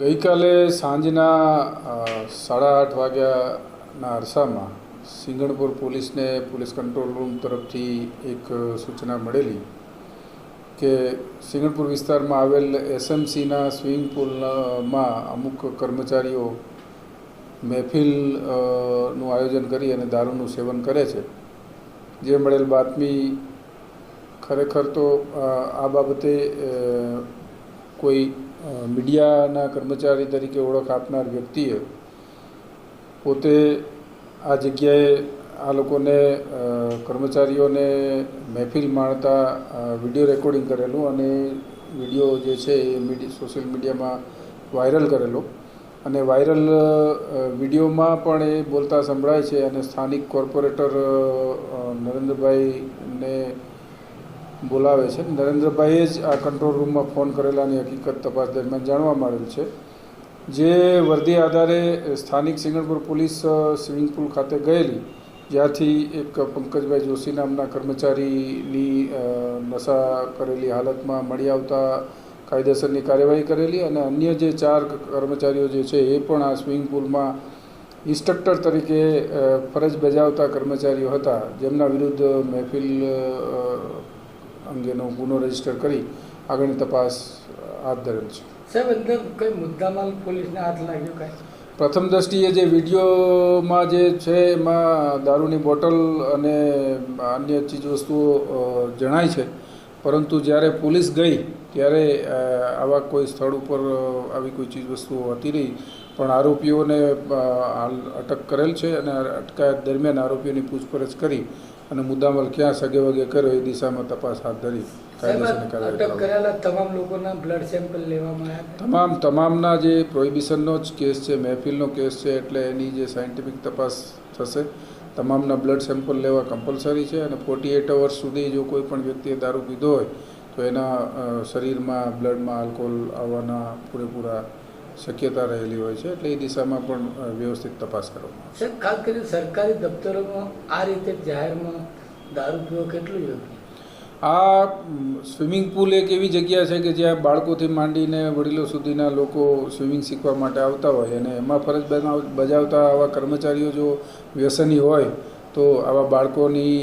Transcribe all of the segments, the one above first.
ગઈકાલે સાંજના 8:30 વાગ્યાના અરસામાં સિંગણપુર પોલીસને પોલીસ કંટ્રોલ રૂમ તરફથી એક સૂચના મળેલી કે સિંગણપુર વિસ્તારમાં આવેલ એસએમસીના સ્વિમિંગ પુલમાં અમુક કર્મચારીઓ મહેફિલનું આયોજન કરી અને દારૂનું સેવન કરે છે। જે મળેલ બાતમી ખરેખર તો આ બાબતે કોઈ મીડિયાના કર્મચારી તરીકે ઓળખ આપનાર વ્યક્તિએ પોતે આ જગ્યાએ આ લોકોને કર્મચારીઓને મહેફિલ માણતા વિડીયો રેકોર્ડિંગ કરેલું અને વિડીયો જે છે એ સોશિયલ મીડિયામાં વાયરલ કરેલો અને વાયરલ વિડીયોમાં પણ એ બોલતા સંભળાય છે અને સ્થાનિક કોર્પોરેટર નરેન્દ્રભાઈને બોલાવે છે। નરેન્દ્રભાઈએ જ આ કંટ્રોલ રૂમમાં ફોન કરેલાની હકીકત તપાસ દરમિયાન જાણવા મળેલ છે। જે વર્દી આધારે સ્થાનિક સિંગણપુર પોલીસ સ્વિમિંગ પુલ ખાતે ગયેલી, જ્યાંથી એક પંકજભાઈ જોશી નામના કર્મચારીની નશા કરેલી હાલતમાં મળી આવતા કાયદેસરની કાર્યવાહી કરેલી અને અન્ય જે 4 કર્મચારીઓ જે છે એ પણ આ સ્વિમિંગ પુલમાં ઇન્સ્ટ્રક્ટર તરીકે ફરજ બજાવતા કર્મચારીઓ હતા, જેમના વિરુદ્ધ મહેફિલ અંગેનો ગુનો રજીસ્ટર કરી આગળની તપાસ હાથ ધરેલ છે। સાહેબ, અંદર કઈ મુદ્દામાલ પોલીસને હાથ લાગ્યો કાંઈ? પ્રથમ દ્રષ્ટિએ જે વિડીયોમાં જે છે એમાં દારૂની બોટલ અને અન્ય ચીજવસ્તુઓ જણાય છે, પરંતુ જ્યારે પોલીસ ગઈ ત્યારે આવા કોઈ સ્થળ ઉપર આવી કોઈ ચીજવસ્તુઓ હતી નહીં, પણ આરોપીઓને હાલ અટક કરેલ છે અને અટકાયત દરમિયાન આરોપીઓની પૂછપરછ કરી અને મુદ્દામાલ ક્યાં સગે વગે કર્યો એ દિશામાં તપાસ હાથ ધરી કાયદેસરની કાર્યવાહી અટક કરેલા તમામ લોકોના બ્લડ સેમ્પલ લેવામાં આવ્યા? તમામના જે પ્રોહિબિશનનો જ કેસ છે, મહેફિલનો કેસ છે, એટલે એની જે સાયન્ટિફિક તપાસ થશે। તમામના બ્લડ સેમ્પલ લેવા કમ્પલસરી છે અને 48 અવર્સ સુધી જો કોઈ પણ વ્યક્તિએ દારૂ પીધો હોય તો એના શરીરમાં બ્લડમાં આલ્કોહોલ આવવાના પૂરેપૂરા શક્યતા રહેલી હોય છે, એટલે એ દિશામાં પણ વ્યવસ્થિત તપાસ કરવામાં આવશે। સાહેબ, ખાસ કરીને સરકારી દફતરોમાં આ રીતે જાહેરમાં દારૂ પીવો કેટલું યોગ્ય? આ સ્વિમિંગ પુલ એક એવી જગ્યા છે કે જ્યાં બાળકોથી માંડીને વડીલો સુધીના લોકો સ્વિમિંગ શીખવા માટે આવતા હોય અને એમાં ફરજ બજાવતા આવા કર્મચારીઓ જો વ્યસની હોય તો આવા બાળકોની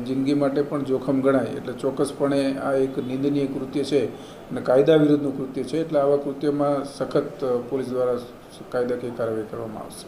જિંદગી માટે પણ જોખમ ગણાય, એટલે ચોક્કસપણે આ એક નિંદનીય કૃત્ય છે અને કાયદા વિરુદ્ધનું કૃત્ય છે, એટલે આવા કૃત્યમાં સખત પોલીસ દ્વારા કાયદાકીય કાર્યવાહી કરવામાં આવશે।